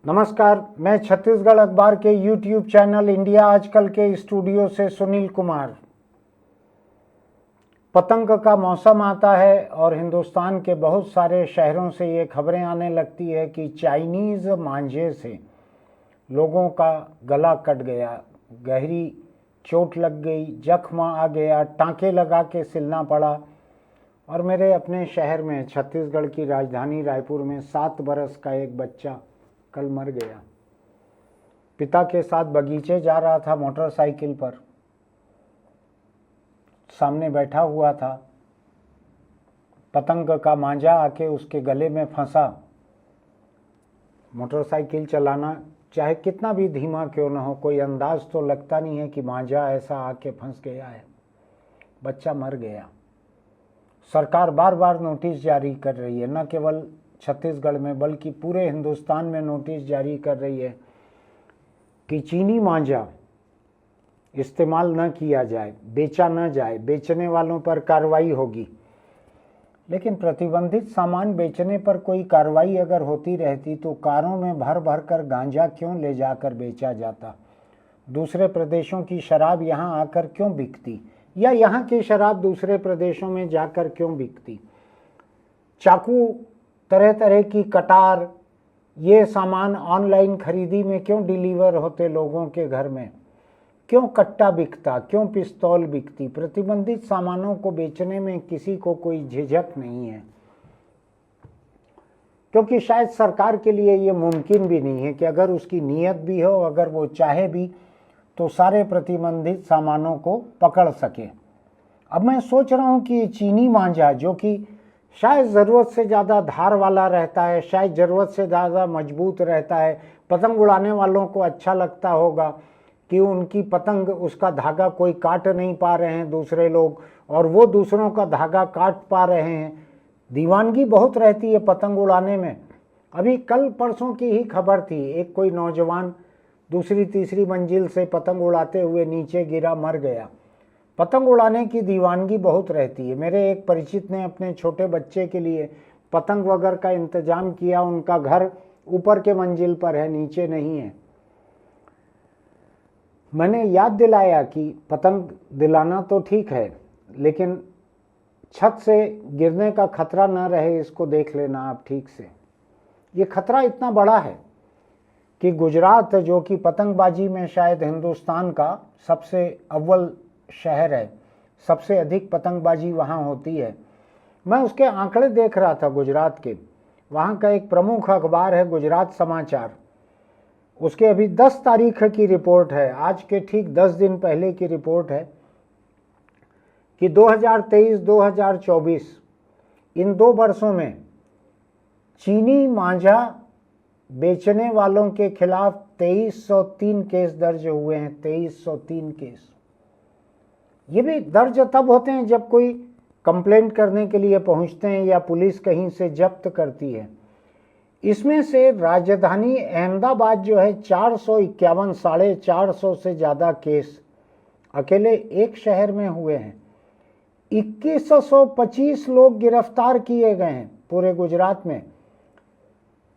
नमस्कार, मैं छत्तीसगढ़ अखबार के यूट्यूब चैनल इंडिया आजकल के स्टूडियो से सुनील कुमार। पतंग का मौसम आता है और हिंदुस्तान के बहुत सारे शहरों से ये खबरें आने लगती है कि चाइनीज़ मांझे से लोगों का गला कट गया, गहरी चोट लग गई, जख्म आ गया, टाँके लगा के सिलना पड़ा। और मेरे अपने शहर में छत्तीसगढ़ की राजधानी रायपुर में 7 बरस का एक बच्चा कल मर गया। पिता के साथ बगीचे जा रहा था मोटरसाइकिल पर, सामने बैठा हुआ था। पतंग का मांझा आके उसके गले में फंसा। मोटरसाइकिल चलाना चाहे कितना भी धीमा क्यों न हो, कोई अंदाज तो लगता नहीं है कि मांझा ऐसा आके फंस गया है। बच्चा मर गया। सरकार बार बार नोटिस जारी कर रही है, न केवल छत्तीसगढ़ में बल्कि पूरे हिंदुस्तान में नोटिस जारी कर रही है कि चीनी मांझा इस्तेमाल न किया जाए, बेचा न जाए, बेचने वालों पर कार्रवाई होगी। लेकिन प्रतिबंधित सामान बेचने पर कोई कार्रवाई अगर होती रहती तो कारों में भर भर कर गांजा क्यों ले जाकर बेचा जाता? दूसरे प्रदेशों की शराब यहाँ आकर क्यों बिकती, या यहाँ की शराब दूसरे प्रदेशों में जाकर क्यों बिकती? चाकू, तरह तरह की कटार, ये सामान ऑनलाइन खरीदी में क्यों डिलीवर होते लोगों के घर में? क्यों कट्टा बिकता, क्यों पिस्तौल बिकती? प्रतिबंधित सामानों को बेचने में किसी को कोई झिझक नहीं है, क्योंकि शायद सरकार के लिए ये मुमकिन भी नहीं है कि अगर उसकी नीयत भी हो, अगर वो चाहे भी, तो सारे प्रतिबंधित सामानों को पकड़ सके। अब मैं सोच रहा हूँ कि चीनी मांझा, जो कि शायद ज़रूरत से ज़्यादा धार वाला रहता है, शायद ज़रूरत से ज़्यादा मजबूत रहता है, पतंग उड़ाने वालों को अच्छा लगता होगा कि उनकी पतंग, उसका धागा कोई काट नहीं पा रहे हैं दूसरे लोग, और वो दूसरों का धागा काट पा रहे हैं। दीवानगी बहुत रहती है पतंग उड़ाने में। अभी कल परसों की ही खबर थी, एक कोई नौजवान दूसरी तीसरी मंजिल से पतंग उड़ाते हुए नीचे गिरा, मर गया। पतंग उड़ाने की दीवानगी बहुत रहती है। मेरे एक परिचित ने अपने छोटे बच्चे के लिए पतंग वगैरह का इंतजाम किया। उनका घर ऊपर के मंजिल पर है, नीचे नहीं है। मैंने याद दिलाया कि पतंग दिलाना तो ठीक है, लेकिन छत से गिरने का खतरा ना रहे, इसको देख लेना आप ठीक से। ये खतरा इतना बड़ा है कि गुजरात, जो कि पतंगबाजी में शायद हिंदुस्तान का सबसे अव्वल शहर है, सबसे अधिक पतंगबाजी वहाँ होती है। मैं उसके आंकड़े देख रहा था गुजरात के। वहाँ का एक प्रमुख अखबार है गुजरात समाचार। उसके अभी 10 तारीख की रिपोर्ट है, आज के ठीक 10 दिन पहले की रिपोर्ट है कि 2023-2024 इन 2 वर्षों में चीनी मांझा बेचने वालों के खिलाफ 2303 केस दर्ज हुए हैं। 2303 केस। ये भी दर्ज तब होते हैं जब कोई कंप्लेंट करने के लिए पहुंचते हैं या पुलिस कहीं से जब्त करती है। इसमें से राजधानी अहमदाबाद जो है 451, 450 से ज़्यादा केस अकेले एक शहर में हुए हैं। 2125 लोग गिरफ्तार किए गए हैं पूरे गुजरात में।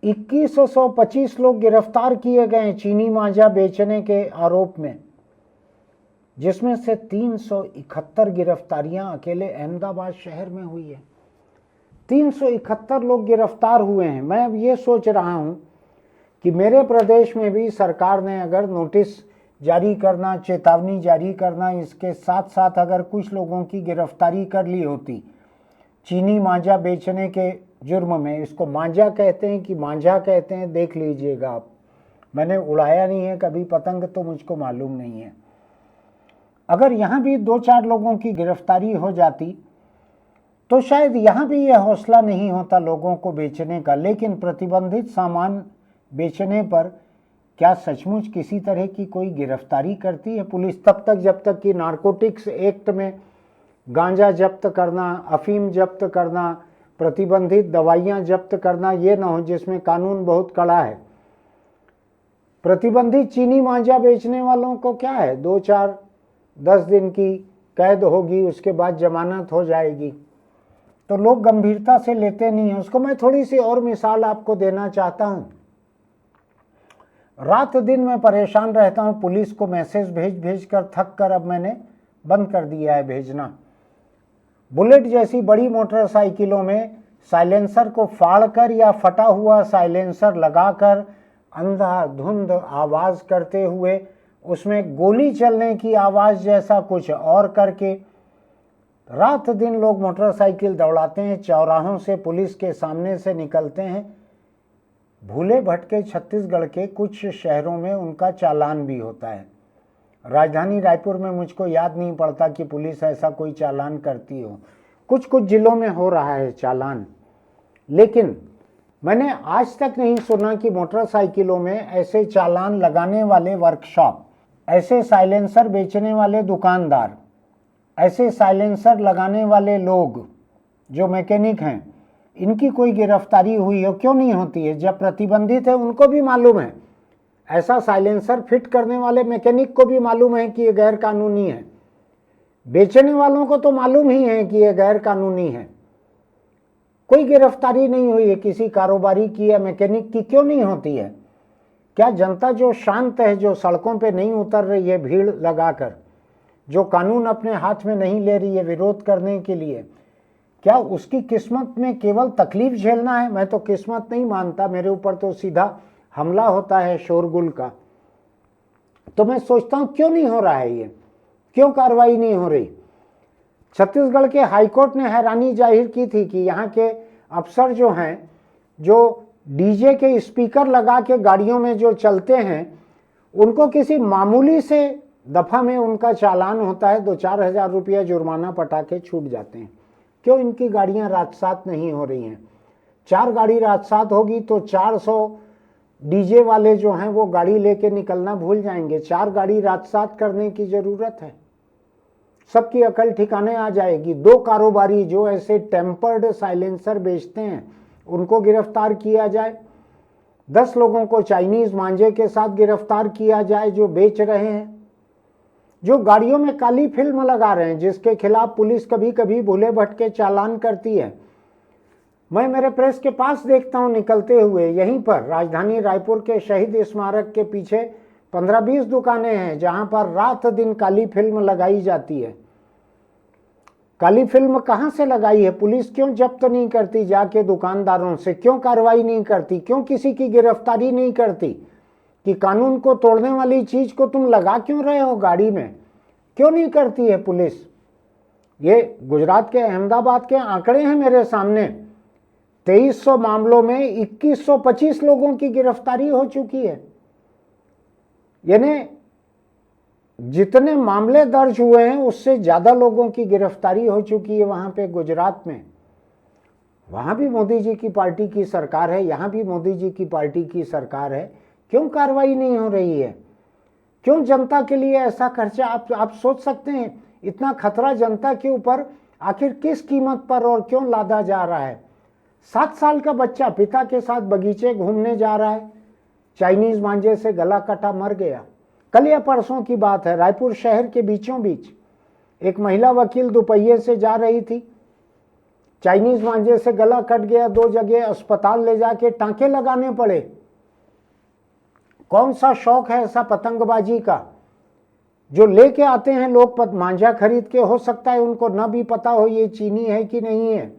2125 लोग गिरफ्तार किए गए हैं चीनी मांझा बेचने के आरोप में, जिसमें से 371 गिरफ्तारियां अकेले अहमदाबाद शहर में हुई है। 371 लोग गिरफ्तार हुए हैं। मैं अब ये सोच रहा हूं कि मेरे प्रदेश में भी सरकार ने अगर नोटिस जारी करना, चेतावनी जारी करना, इसके साथ साथ अगर कुछ लोगों की गिरफ्तारी कर ली होती चीनी मांझा बेचने के जुर्म में। इसको मांझा कहते हैं कि मांझा कहते हैं, देख लीजिएगा आप। मैंने उड़ाया नहीं है कभी पतंग, तो मुझको मालूम नहीं है। अगर यहाँ भी 2-4 लोगों की गिरफ्तारी हो जाती तो शायद यहाँ भी यह हौसला नहीं होता लोगों को बेचने का। लेकिन प्रतिबंधित सामान बेचने पर क्या सचमुच किसी तरह की कोई गिरफ्तारी करती है पुलिस? तब तक जब तक कि नारकोटिक्स एक्ट में गांजा जब्त करना, अफीम जब्त करना, प्रतिबंधित दवाइयाँ जब्त करना ये ना हो, जिसमें कानून बहुत कड़ा है। प्रतिबंधित चीनी मांझा बेचने वालों को क्या है, 2-4-10 दिन की कैद होगी, उसके बाद जमानत हो जाएगी, तो लोग गंभीरता से लेते नहीं हैं उसको। मैं थोड़ी सी और मिसाल आपको देना चाहता हूँ रात दिन मैं परेशान रहता हूँ, पुलिस को मैसेज भेज भेज कर थक कर अब मैंने बंद कर दिया है भेजना। बुलेट जैसी बड़ी मोटरसाइकिलों में साइलेंसर को फाड़कर या फटा हुआ साइलेंसर लगाकर अंधाधुंध आवाज करते हुए उसमें गोली चलने की आवाज जैसा कुछ और करके रात दिन लोग मोटरसाइकिल दौड़ाते हैं, चौराहों से पुलिस के सामने से निकलते हैं। भूले भटके छत्तीसगढ़ के कुछ शहरों में उनका चालान भी होता है। राजधानी रायपुर में मुझको याद नहीं पड़ता कि पुलिस ऐसा कोई चालान करती हो। कुछ कुछ जिलों में हो रहा है चालान, लेकिन मैंने आज तक नहीं सुना कि मोटरसाइकिलों में ऐसे चालान लगाने वाले वर्कशॉप, ऐसे साइलेंसर बेचने वाले दुकानदार, ऐसे साइलेंसर लगाने वाले लोग जो मैकेनिक हैं, इनकी कोई गिरफ्तारी हुई हो। क्यों नहीं होती है? जब प्रतिबंधित है उनको भी मालूम है, ऐसा साइलेंसर फिट करने वाले मैकेनिक को भी मालूम है कि ये गैर कानूनी है, बेचने वालों को तो मालूम ही है कि ये गैर कानूनी है। कोई गिरफ्तारी नहीं हुई है किसी कारोबारी की या मैकेनिक की। क्यों नहीं होती है? क्या जनता जो शांत है, जो सड़कों पे नहीं उतर रही है भीड़ लगाकर, जो कानून अपने हाथ में नहीं ले रही है विरोध करने के लिए, क्या उसकी किस्मत में केवल तकलीफ झेलना है? मैं तो किस्मत नहीं मानता, मेरे ऊपर तो सीधा हमला होता है शोरगुल का। तो मैं सोचता हूं क्यों नहीं हो रहा है ये, क्यों कार्रवाई नहीं हो रही? छत्तीसगढ़ के हाईकोर्ट ने हैरानी जाहिर की थी कि यहाँ के अफसर जो हैं, जो डीजे के स्पीकर लगा के गाड़ियों में जो चलते हैं, उनको किसी मामूली से दफा में उनका चालान होता है, 2-4 हज़ार रुपया जुर्माना पटा के छूट जाते हैं। क्यों इनकी गाड़ियां रात सात नहीं हो रही हैं? 4 गाड़ी रात सात होगी तो 400 डीजे वाले जो हैं वो गाड़ी लेके निकलना भूल जाएंगे। 4 गाड़ी रात सात करने की जरूरत है, सबकी अकल ठिकाने आ जाएगी। 2 कारोबारी जो ऐसे टेम्पर्ड साइलेंसर बेचते हैं उनको गिरफ्तार किया जाए, 10 लोगों को चाइनीज मांझे के साथ गिरफ्तार किया जाए जो बेच रहे हैं, जो गाड़ियों में काली फिल्म लगा रहे हैं, जिसके खिलाफ पुलिस कभी कभी भूले भटके चालान करती है। मैं मेरे प्रेस के पास देखता हूं निकलते हुए, यहीं पर राजधानी रायपुर के शहीद स्मारक के पीछे 15-20 दुकानें हैं जहां पर रात दिन काली फिल्म लगाई जाती है। काली फिल्म कहां से लगाई है? पुलिस क्यों जब्त नहीं करती जाके दुकानदारों से? क्यों कार्रवाई नहीं करती? क्यों किसी की गिरफ्तारी नहीं करती कि कानून को तोड़ने वाली चीज को तुम लगा क्यों रहे हो गाड़ी में? क्यों नहीं करती है पुलिस? ये गुजरात के अहमदाबाद के आंकड़े हैं मेरे सामने। 2300 मामलों में 2125 लोगों की गिरफ्तारी हो चुकी है। यानी जितने मामले दर्ज हुए हैं उससे ज्यादा लोगों की गिरफ्तारी हो चुकी है वहां पे गुजरात में। वहां भी मोदी जी की पार्टी की सरकार है, यहां भी मोदी जी की पार्टी की सरकार है। क्यों कार्रवाई नहीं हो रही है? क्यों जनता के लिए ऐसा खर्चा? आप सोच सकते हैं इतना खतरा जनता के ऊपर आखिर किस कीमत पर और क्यों लादा जा रहा है? 7 साल का बच्चा पिता के साथ बगीचे घूमने जा रहा है, चाइनीज मांझे से गला कटा मर गया। कल या परसों की बात है, रायपुर शहर के बीचों बीच एक महिला वकील दोपहिए से जा रही थी, चाइनीज मांझे से गला कट गया। 2 जगह अस्पताल ले जाके टांके लगाने पड़े। कौन सा शौक है ऐसा पतंगबाजी का जो लेके आते हैं लोग मांझा खरीद के? हो सकता है उनको न भी पता हो ये चीनी है कि नहीं है।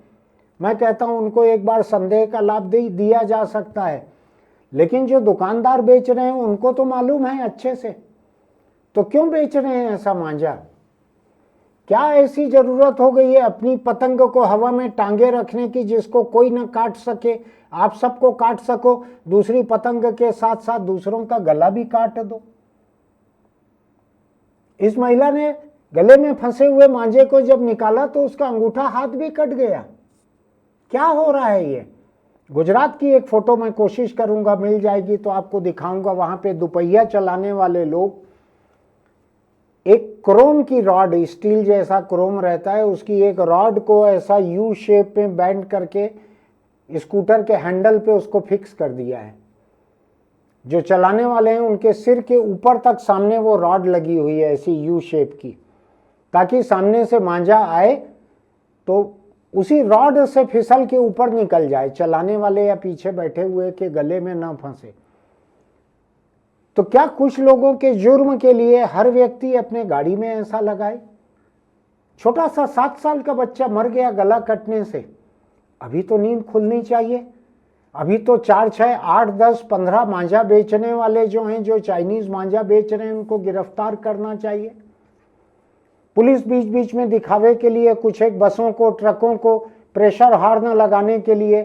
मैं कहता हूं उनको एक बार संदेह का लाभ दिया जा सकता है, लेकिन जो दुकानदार बेच रहे हैं उनको तो मालूम है अच्छे से, तो क्यों बेच रहे हैं ऐसा मांझा? क्या ऐसी जरूरत हो गई है अपनी पतंग को हवा में टांगे रखने की जिसको कोई ना काट सके? आप सबको काट सको, दूसरी पतंग के साथ साथ दूसरों का गला भी काट दो। इस महिला ने गले में फंसे हुए मांझे को जब निकाला तो उसका अंगूठा हाथ भी कट गया। क्या हो रहा है ये? गुजरात की एक फोटो मैं कोशिश करूंगा, मिल जाएगी तो आपको दिखाऊंगा। वहां पे दुपहिया चलाने वाले लोग एक क्रोम की रॉड, स्टील जैसा क्रोम रहता है, उसकी एक रॉड को ऐसा यू शेप में बैंड करके स्कूटर के हैंडल पे उसको फिक्स कर दिया है। जो चलाने वाले हैं उनके सिर के ऊपर तक सामने वो रॉड लगी हुई है ऐसी यू शेप की, ताकि सामने से मांझा आए तो उसी रॉड से फिसल के ऊपर निकल जाए, चलाने वाले या पीछे बैठे हुए के गले में ना फंसे। तो क्या कुछ लोगों के जुर्म के लिए हर व्यक्ति अपने गाड़ी में ऐसा लगाए? छोटा सा 7 साल का बच्चा मर गया गला कटने से, अभी तो नींद खुलनी चाहिए। अभी तो 4, 6, 8, 10, 15 मांझा बेचने वाले जो हैं, जो चाइनीज मांझा बेच रहे हैं, उनको गिरफ्तार करना चाहिए। पुलिस बीच बीच में दिखावे के लिए कुछ एक बसों को, ट्रकों को प्रेशर हॉर्न लगाने के लिए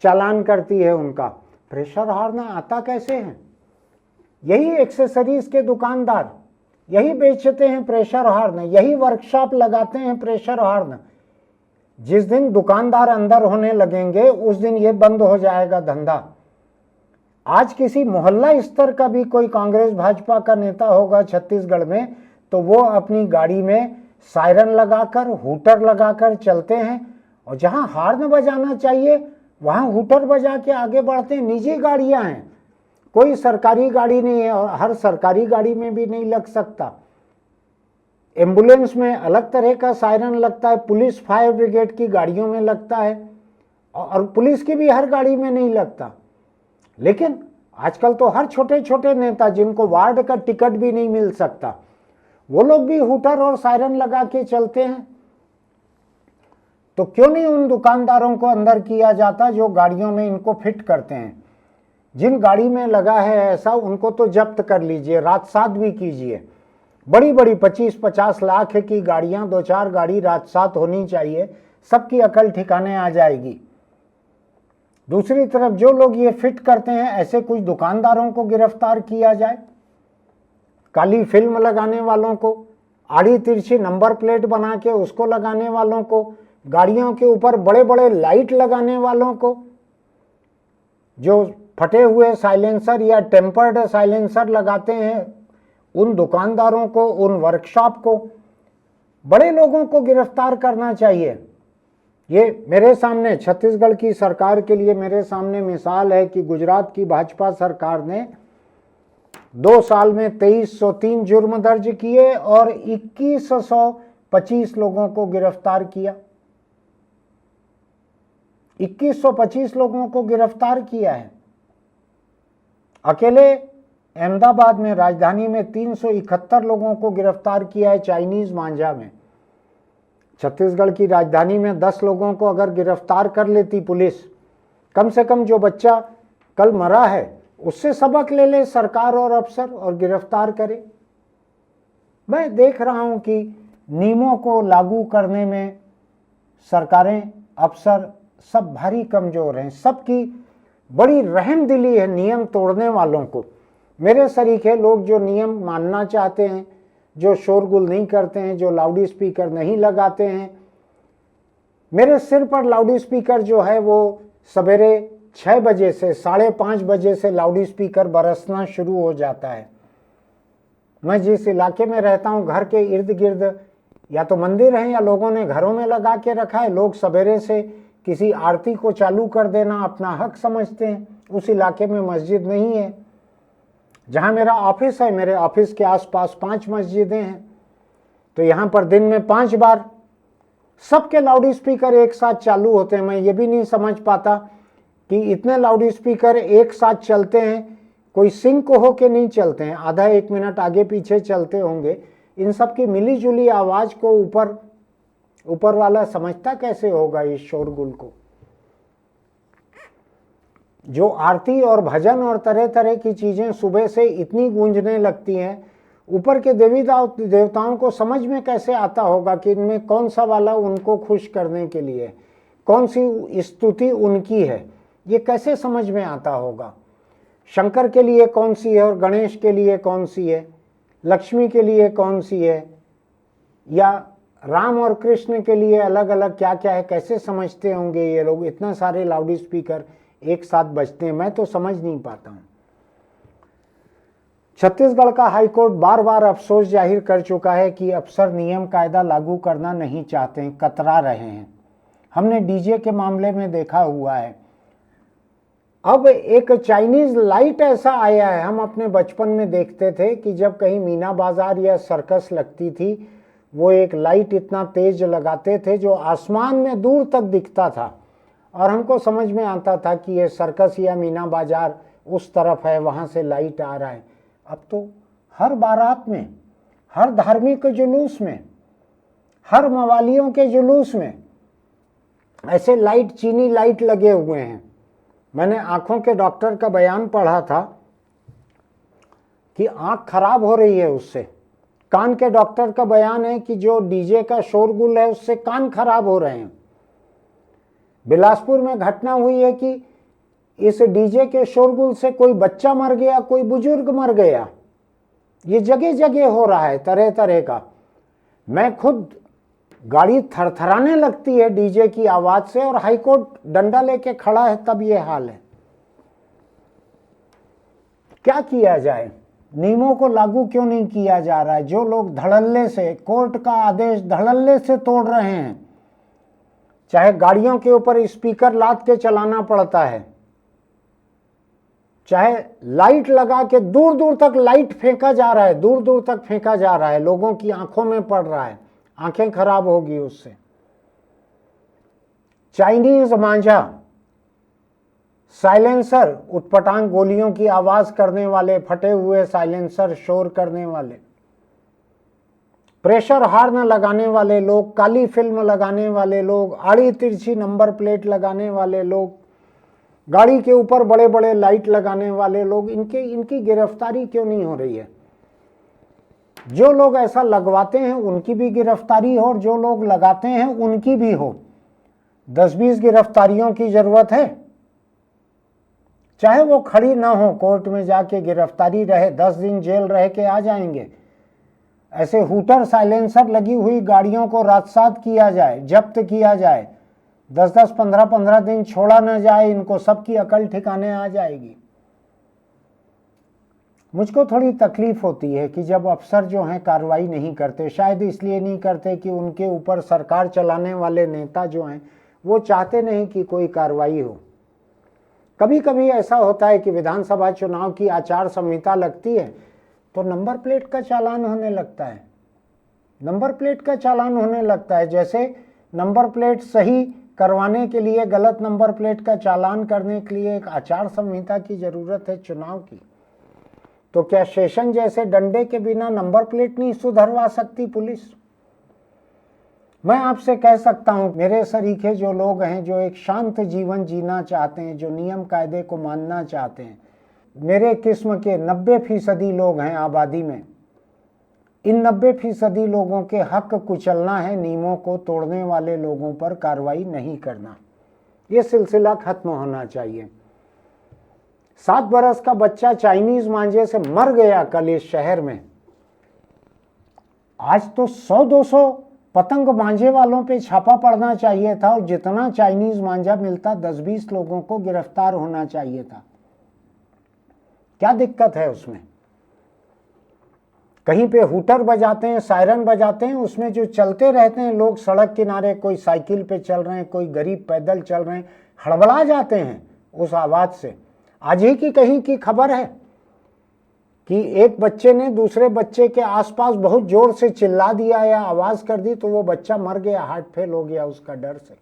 चालान करती है उनका। प्रेशर हॉर्न आता कैसे है? यही एक्सेसरीज के दुकानदार यही बेचते हैं प्रेशर हॉर्न, यही वर्कशॉप लगाते हैं प्रेशर हॉर्न। जिस दिन दुकानदार अंदर होने लगेंगे उस दिन ये बंद हो जाएगा धंधा। आज किसी मोहल्ला स्तर का भी कोई कांग्रेस भाजपा का नेता होगा छत्तीसगढ़ में, तो वो अपनी गाड़ी में सायरन लगाकर, हूटर लगाकर चलते हैं, और जहां हॉर्न बजाना चाहिए वहां हूटर बजा के आगे बढ़ते हैं। निजी गाड़ियां हैं, कोई सरकारी गाड़ी नहीं है, और हर सरकारी गाड़ी में भी नहीं लग सकता। एम्बुलेंस में अलग तरह का सायरन लगता है, पुलिस फायर ब्रिगेड की गाड़ियों में लगता है, और पुलिस की भी हर गाड़ी में नहीं लगता। लेकिन आजकल तो हर छोटे छोटे नेता जिनको वार्ड का टिकट भी नहीं मिल सकता, वो लोग भी हूटर और सायरन लगा के चलते हैं। तो क्यों नहीं उन दुकानदारों को अंदर किया जाता जो गाड़ियों में इनको फिट करते हैं? जिन गाड़ी में लगा है ऐसा, उनको तो जब्त कर लीजिए, रात-सात भी कीजिए। बड़ी बड़ी 25-50 लाख की गाड़ियां, 2-4 गाड़ी रात-सात होनी चाहिए, सबकी अकल ठिकाने आ जाएगी। दूसरी तरफ जो लोग ये फिट करते हैं, ऐसे कुछ दुकानदारों को गिरफ्तार किया जाए। काली फिल्म लगाने वालों को, आड़ी तिरछी नंबर प्लेट बना के उसको लगाने वालों को, गाड़ियों के ऊपर बड़े बड़े लाइट लगाने वालों को, जो फटे हुए साइलेंसर या टेम्पर्ड साइलेंसर लगाते हैं, उन दुकानदारों को, उन वर्कशॉप को, बड़े लोगों को गिरफ्तार करना चाहिए। ये मेरे सामने छत्तीसगढ़ की सरकार के लिए मेरे सामने मिसाल है कि गुजरात की भाजपा सरकार ने 2 साल में 2303 जुर्म दर्ज किए और 2125 लोगों को गिरफ्तार किया। 2125 लोगों को गिरफ्तार किया है। अकेले अहमदाबाद में, राजधानी में 371 लोगों को गिरफ्तार किया है चाइनीज मांझा में। छत्तीसगढ़ की राजधानी में 10 लोगों को अगर गिरफ्तार कर लेती पुलिस, कम से कम जो बच्चा कल मरा है उससे सबक ले ले सरकार और अफसर और गिरफ्तार करे। मैं देख रहा हूं कि नियमों को लागू करने में सरकारें, अफसर सब भारी कमजोर हैं। सबकी बड़ी रहमदिली है नियम तोड़ने वालों को। मेरे सरीखे लोग जो नियम मानना चाहते हैं, जो शोरगुल नहीं करते हैं, जो लाउड स्पीकर नहीं लगाते हैं, मेरे सिर पर लाउड स्पीकर जो है वो सवेरे 6 बजे से 5:30 बजे से लाउड स्पीकर बरसना शुरू हो जाता है। मैं जिस इलाके में रहता हूँ, घर के इर्द गिर्द या तो मंदिर है या लोगों ने घरों में लगा के रखा है। लोग सवेरे से किसी आरती को चालू कर देना अपना हक समझते हैं। उस इलाके में मस्जिद नहीं है। जहाँ मेरा ऑफिस है, मेरे ऑफिस के आसपास 5 मस्जिदें हैं, तो यहाँ पर दिन में 5 बार सबके लाउड स्पीकर एक साथ चालू होते हैं। मैं ये भी नहीं समझ पाता कि इतने लाउड स्पीकर एक साथ चलते हैं, कोई सिंक हो के नहीं चलते हैं, आधा 1 मिनट आगे पीछे चलते होंगे। इन सब की मिली जुली आवाज़ को ऊपर वाला समझता कैसे होगा इस शोरगुल को? जो आरती और भजन और तरह तरह की चीज़ें सुबह से इतनी गूंजने लगती हैं, ऊपर के देवी देवताओं को समझ में कैसे आता होगा कि इनमें कौन सा वाला उनको खुश करने के लिए, कौन सी स्तुति उनकी है, ये कैसे समझ में आता होगा? शंकर के लिए कौन सी है और गणेश के लिए कौन सी है, लक्ष्मी के लिए कौन सी है, या राम और कृष्ण के लिए अलग अलग क्या क्या है? कैसे समझते होंगे ये लोग? इतना सारे लाउड स्पीकर एक साथ बजते हैं, मैं तो समझ नहीं पाता हूं। छत्तीसगढ़ का हाईकोर्ट बार बार अफसोस जाहिर कर चुका है कि अफसर नियम कायदा लागू करना नहीं चाहते हैं, कतरा रहे हैं। हमने डीजे के मामले में देखा हुआ है। अब एक चाइनीज लाइट ऐसा आया है, हम अपने बचपन में देखते थे कि जब कहीं मीना बाजार या सर्कस लगती थी, वो एक लाइट इतना तेज लगाते थे जो आसमान में दूर तक दिखता था, और हमको समझ में आता था कि ये सर्कस या मीना बाजार उस तरफ है, वहाँ से लाइट आ रहा है। अब तो हर बारात में, हर धार्मिक जुलूस में, हर मवालियों के जुलूस में ऐसे लाइट, चीनी लाइट लगे हुए हैं। मैंने आंखों के डॉक्टर का बयान पढ़ा था कि आंख खराब हो रही है उससे। कान के डॉक्टर का बयान है कि जो डीजे का शोरगुल है उससे कान खराब हो रहे हैं। बिलासपुर में घटना हुई है कि इस डीजे के शोरगुल से कोई बच्चा मर गया, कोई बुजुर्ग मर गया। ये जगह जगह हो रहा है, तरह तरह का। मैं खुद, गाड़ी थरथराने लगती है डीजे की आवाज से, और हाईकोर्ट डंडा लेके खड़ा है तब ये हाल है। क्या किया जाए? नियमों को लागू क्यों नहीं किया जा रहा है? जो लोग धड़ल्ले से, कोर्ट का आदेश धड़ल्ले से तोड़ रहे हैं, चाहे गाड़ियों के ऊपर स्पीकर लाद के चलाना पड़ता है, चाहे लाइट लगा के दूर दूर तक लाइट फेंका जा रहा है, दूर दूर तक फेंका जा रहा है, लोगों की आंखों में पड़ रहा है, आंखें खराब होगी उससे। चाइनीज मांझा, साइलेंसर, उटपटांग गोलियों की आवाज करने वाले, फटे हुए साइलेंसर शोर करने वाले, प्रेशर हार्न लगाने वाले लोग, काली फिल्म लगाने वाले लोग, आड़ी तिरछी नंबर प्लेट लगाने वाले लोग, गाड़ी के ऊपर बड़े बड़े लाइट लगाने वाले लोग, इनकी गिरफ्तारी क्यों नहीं हो रही है? जो लोग ऐसा लगवाते हैं उनकी भी गिरफ्तारी हो, और जो लोग लगाते हैं उनकी भी हो। 10-20 गिरफ्तारियों की जरूरत है, चाहे वो खड़ी ना हो, कोर्ट में जाके गिरफ्तारी रहे, 10 दिन जेल रह के आ जाएंगे। ऐसे हूटर साइलेंसर लगी हुई गाड़ियों को रात-सात किया जाए, जब्त किया जाए, 10-10, 15-15 दिन छोड़ा न जाए, इनको सबकी अकल ठिकाने आ जाएगी। मुझको थोड़ी तकलीफ होती है कि जब अफसर जो हैं कार्रवाई नहीं करते। शायद इसलिए नहीं करते कि उनके ऊपर सरकार चलाने वाले नेता जो हैं वो चाहते नहीं कि कोई कार्रवाई हो। कभी कभी ऐसा होता है कि विधानसभा चुनाव की आचार संहिता लगती है तो नंबर प्लेट का चालान होने लगता है, नंबर प्लेट का चालान होने लगता है। जैसे नंबर प्लेट सही करवाने के लिए, गलत नंबर प्लेट का चालान करने के लिए एक आचार संहिता की जरूरत है चुनाव की। तो क्या शेषन जैसे डंडे के बिना नंबर प्लेट नहीं सुधरवा सकती पुलिस? मैं आपसे कह सकता हूं, मेरे सरीखे जो लोग हैं, जो एक शांत जीवन जीना चाहते हैं, जो नियम कायदे को मानना चाहते हैं, मेरे किस्म के 90% लोग हैं आबादी में। इन 90% लोगों के हक कुचलना है, नियमों को तोड़ने वाले लोगों पर कार्रवाई नहीं करना। ये सिलसिला खत्म होना चाहिए। 7 बरस का बच्चा चाइनीज मांझे से मर गया कल इस शहर में। आज तो 100-200 पतंग मांझे वालों पे छापा पड़ना चाहिए था, और जितना चाइनीज मांझा मिलता 10-20 लोगों को गिरफ्तार होना चाहिए था। क्या दिक्कत है उसमें? कहीं पे हूटर बजाते हैं, सायरन बजाते हैं, उसमें जो चलते रहते हैं लोग सड़क किनारे, कोई साइकिल पे चल रहे हैं, कोई गरीब पैदल चल रहे हैं, हड़बड़ा जाते हैं उस आवाज से। आज ही की कहीं की खबर है कि एक बच्चे ने दूसरे बच्चे के आसपास बहुत जोर से चिल्ला दिया या आवाज कर दी तो वो बच्चा मर गया, हार्ट फेल हो गया उसका डर से।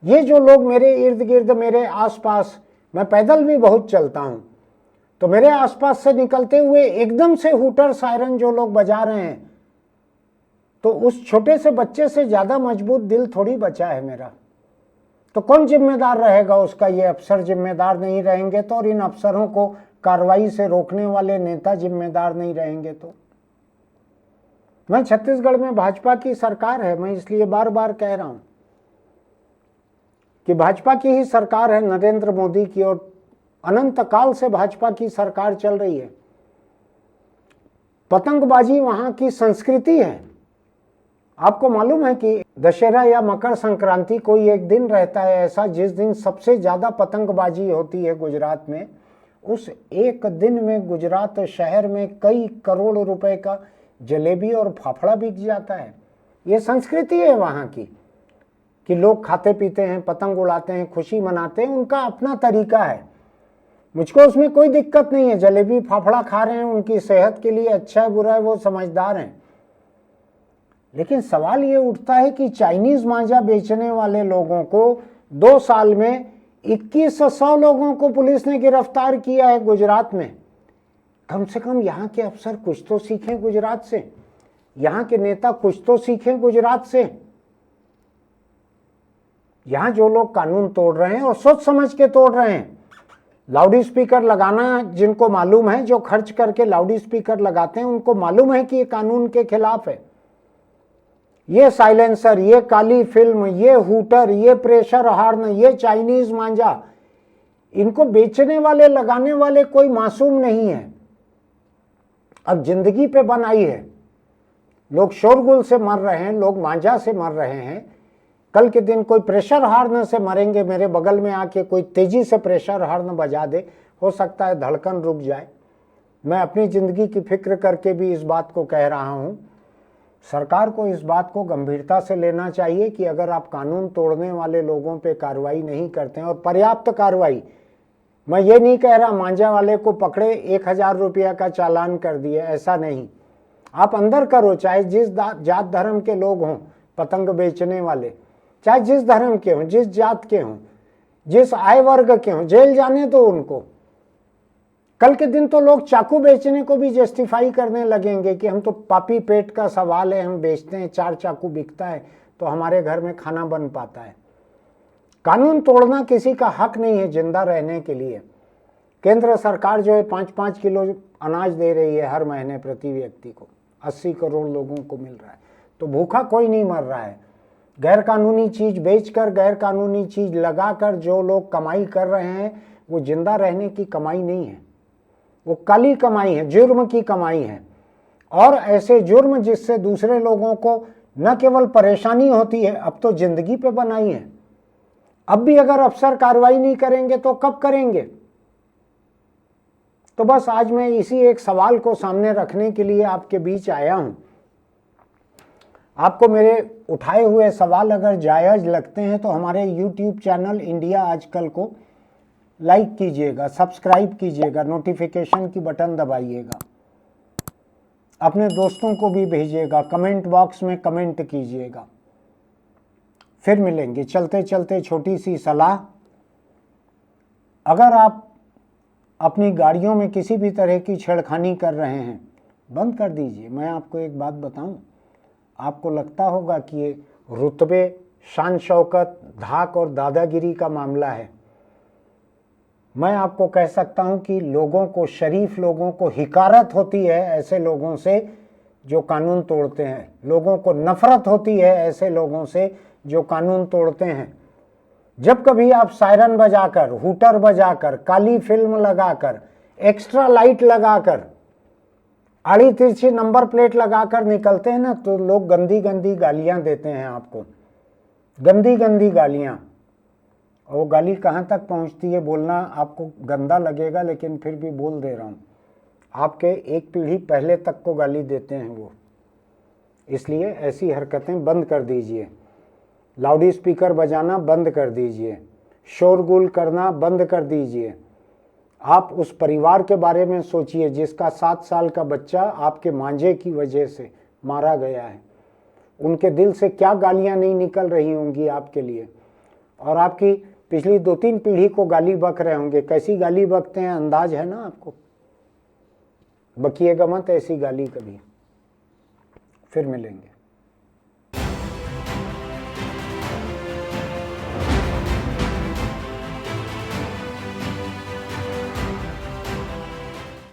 ये जो लोग मेरे इर्द गिर्द, मेरे आसपास, मैं पैदल भी बहुत चलता हूं, तो मेरे आसपास से निकलते हुए एकदम से हूटर सायरन जो लोग बजा रहे हैं, तो उस छोटे से बच्चे से ज्यादा मजबूत दिल थोड़ी बचा है मेरा। तो कौन जिम्मेदार रहेगा उसका? ये अफसर जिम्मेदार नहीं रहेंगे तो, और इन अफसरों को कार्रवाई से रोकने वाले नेता जिम्मेदार नहीं रहेंगे तो। मैं छत्तीसगढ़ में भाजपा की सरकार है, मैं इसलिए बार बार कह रहा हूं कि भाजपा की ही सरकार है, नरेंद्र मोदी की, और अनंत काल से भाजपा की सरकार चल रही है। पतंगबाजी वहां की संस्कृति है। आपको मालूम है कि दशहरा या मकर संक्रांति कोई एक दिन रहता है ऐसा जिस दिन सबसे ज्यादा पतंगबाजी होती है गुजरात में। उस एक दिन में गुजरात शहर में कई करोड़ रुपए का जलेबी और फाफड़ा बिक जाता है। ये संस्कृति है वहां की कि लोग खाते पीते हैं, पतंग उड़ाते हैं, खुशी मनाते हैं, उनका अपना तरीका है। मुझको उसमें कोई दिक्कत नहीं है, जलेबी फाफड़ा खा रहे हैं, उनकी सेहत के लिए अच्छा है बुरा है, वो समझदार हैं। लेकिन सवाल ये उठता है कि चाइनीज मांझा बेचने वाले लोगों को 2 साल में 2100 लोगों को पुलिस ने गिरफ्तार किया है गुजरात में। कम से कम यहाँ के अफसर कुछ तो सीखें गुजरात से, यहाँ के नेता कुछ तो सीखें गुजरात से। यहाँ जो लोग कानून तोड़ रहे हैं और सोच समझ के तोड़ रहे हैं, लाउड स्पीकर लगाना जिनको मालूम है, जो खर्च करके लाउड स्पीकर लगाते हैं उनको मालूम है कि ये कानून के खिलाफ है। ये साइलेंसर, ये काली फिल्म, ये हूटर, ये प्रेशर हार्न, ये चाइनीज मांझा, इनको बेचने वाले लगाने वाले कोई मासूम नहीं है। अब जिंदगी पे बन आई है, लोग शोरगुल से मर रहे हैं, लोग मांझा से मर रहे हैं। कल के दिन कोई प्रेशर हार्न से मरेंगे, मेरे बगल में आके कोई तेजी से प्रेशर हार्न बजा दे, हो सकता है धड़कन रुक जाए। मैं अपनी जिंदगी की फिक्र करके भी इस बात को कह रहा हूं, सरकार को इस बात को गंभीरता से लेना चाहिए कि अगर आप कानून तोड़ने वाले लोगों पे कार्रवाई नहीं करते हैं, और पर्याप्त कार्रवाई, मैं ये नहीं कह रहा मांझा वाले को पकड़े 1000 रुपया का चालान कर दिए, ऐसा नहीं। आप अंदर करो, चाहे जिस जात धर्म के लोग हों, पतंग बेचने वाले चाहे जिस धर्म के हों, जिस जात के हों, जिस आय वर्ग के हों, जेल जाने दो उनको। कल के दिन तो लोग चाकू बेचने को भी जस्टिफाई करने लगेंगे कि हम तो पापी पेट का सवाल है, हम बेचते हैं, 4 चाकू बिकता है तो हमारे घर में खाना बन पाता है। कानून तोड़ना किसी का हक नहीं है जिंदा रहने के लिए। केंद्र सरकार जो है 5-5 किलो अनाज दे रही है हर महीने प्रति व्यक्ति को, 80 करोड़ लोगों को मिल रहा है, तो भूखा कोई नहीं मर रहा है। गैर कानूनी चीज बेचकर, गैर कानूनी चीज लगाकर जो लोग कमाई कर रहे हैं, वो जिंदा रहने की कमाई नहीं है, वो काली कमाई है, जुर्म की कमाई है। और ऐसे जुर्म जिससे दूसरे लोगों को न केवल परेशानी होती है, अब तो जिंदगी पे बनाई है। अब भी अगर अफसर कार्रवाई नहीं करेंगे तो कब करेंगे? तो बस आज मैं इसी एक सवाल को सामने रखने के लिए आपके बीच आया हूं। आपको मेरे उठाए हुए सवाल अगर जायज लगते हैं तो हमारे YouTube चैनल इंडिया आजकल को लाइक कीजिएगा, सब्सक्राइब कीजिएगा, नोटिफिकेशन की बटन दबाइएगा, अपने दोस्तों को भी भेजिएगा, कमेंट बॉक्स में कमेंट कीजिएगा। फिर मिलेंगे। चलते चलते छोटी सी सलाह, अगर आप अपनी गाड़ियों में किसी भी तरह की छेड़खानी कर रहे हैं, बंद कर दीजिए। मैं आपको एक बात बताऊं, आपको लगता होगा कि ये रुतबे, शान शौकत, धाक और दादागिरी का मामला है। मैं आपको कह सकता हूं कि लोगों को, शरीफ लोगों को हिकारत होती है ऐसे लोगों से जो कानून तोड़ते हैं, लोगों को नफरत होती है ऐसे लोगों से जो कानून तोड़ते हैं। जब कभी आप सायरन बजाकर, हूटर बजाकर, काली फिल्म लगाकर, एक्स्ट्रा लाइट लगाकर, आड़ी तिरछी नंबर प्लेट लगाकर निकलते हैं ना, तो लोग गंदी गंदी गालियां देते हैं आपको, गंदी गंदी गालियां। और वो गाली कहाँ तक पहुँचती है बोलना आपको गंदा लगेगा, लेकिन फिर भी बोल दे रहा हूँ, आपके एक पीढ़ी पहले तक को गाली देते हैं वो। इसलिए ऐसी हरकतें बंद कर दीजिए, लाउड स्पीकर बजाना बंद कर दीजिए, शोरगुल करना बंद कर दीजिए। आप उस परिवार के बारे में सोचिए जिसका 7 साल का बच्चा आपके मांझे की वजह से मारा गया है। उनके दिल से क्या गालियां नहीं निकल रही होंगी आपके लिए, और आपकी पिछली 2-3 पीढ़ी को गाली बक रहे होंगे। कैसी गाली बकते हैं अंदाज है ना आपको? बकिएगा मत ऐसी गाली कभी। फिर मिलेंगे।